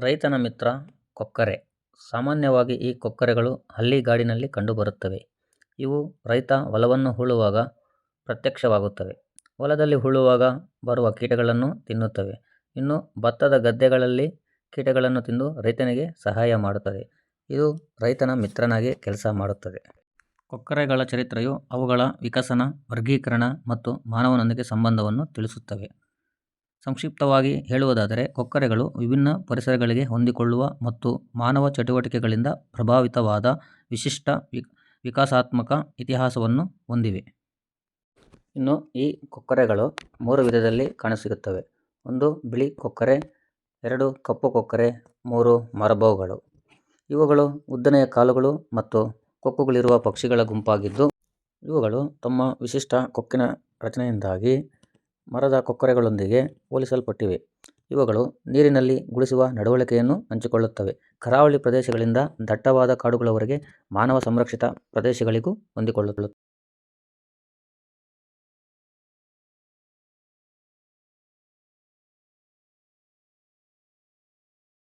ರೈತನ ಮಿತ್ರ ಕೊಕ್ಕರೆ. ಸಾಮಾನ್ಯವಾಗಿ ಈ ಕೊಕ್ಕರೆಗಳು ಹಳ್ಳಿಗಾಡಿನಲ್ಲಿ ಕಂಡುಬರುತ್ತವೆ. ಇವು ರೈತ ಹೊಲವನ್ನು ಹೂಳುವಾಗ ಪ್ರತ್ಯಕ್ಷವಾಗುತ್ತವೆ. ಹೊಲದಲ್ಲಿ ಹೂಳುವಾಗ ಬರುವ ಕೀಟಗಳನ್ನು ತಿನ್ನುತ್ತವೆ. ಇನ್ನು ಭತ್ತದ ಗದ್ದೆಗಳಲ್ಲಿ ಕೀಟಗಳನ್ನು ತಿಂದು ರೈತನಿಗೆ ಸಹಾಯ ಮಾಡುತ್ತದೆ. ಇದು ರೈತನ ಮಿತ್ರನಾಗಿ ಕೆಲಸ ಮಾಡುತ್ತದೆ. ಕೊಕ್ಕರೆಗಳ ಚರಿತ್ರೆಯು ಅವುಗಳ ವಿಕಸನ, ವರ್ಗೀಕರಣ ಮತ್ತು ಮಾನವನೊಂದಿಗೆ ಸಂಬಂಧವನ್ನು ತಿಳಿಸುತ್ತವೆ. ಸಂಕ್ಷಿಪ್ತವಾಗಿ ಹೇಳುವುದಾದರೆ, ಕೊಕ್ಕರೆಗಳು ವಿಭಿನ್ನ ಪರಿಸರಗಳಿಗೆ ಹೊಂದಿಕೊಳ್ಳುವ ಮತ್ತು ಮಾನವ ಚಟುವಟಿಕೆಗಳಿಂದ ಪ್ರಭಾವಿತವಾದ ವಿಶಿಷ್ಟ ವಿಕಾಸಾತ್ಮಕ ಇತಿಹಾಸವನ್ನು ಹೊಂದಿವೆ. ಇನ್ನು ಈ ಕೊಕ್ಕರೆಗಳು 3 ವಿಧದಲ್ಲಿ ಕಾಣಸಿಗುತ್ತವೆ. 1 ಬಿಳಿ ಕೊಕ್ಕರೆ, 2 ಕಪ್ಪು ಕೊಕ್ಕರೆ, 3 ಮರಬೌಗಳು. ಇವುಗಳು ಉದ್ದನೆಯ ಕಾಲುಗಳು ಮತ್ತು ಕೊಕ್ಕುಗಳಿರುವ ಪಕ್ಷಿಗಳ ಗುಂಪಾಗಿದ್ದು, ಇವುಗಳು ತಮ್ಮ ವಿಶಿಷ್ಟ ಕೊಕ್ಕಿನ ರಚನೆಯಿಂದಾಗಿ ಮರದ ಕೊಕ್ಕರೆಗಳೊಂದಿಗೆ ಹೋಲಿಸಲ್ಪಟ್ಟಿವೆ. ಇವುಗಳು ನೀರಿನಲ್ಲಿ ಗುಳಿಸುವ ನಡವಳಿಕೆಯನ್ನು ಹಂಚಿಕೊಳ್ಳುತ್ತವೆ. ಕರಾವಳಿ ಪ್ರದೇಶಗಳಿಂದ ದಟ್ಟವಾದ ಕಾಡುಗಳವರೆಗೆ ಮಾನವ ಸಂರಕ್ಷಿತ ಪ್ರದೇಶಗಳಿಗೂ ಹೊಂದಿಕೊಳ್ಳುತ್ತವೆ.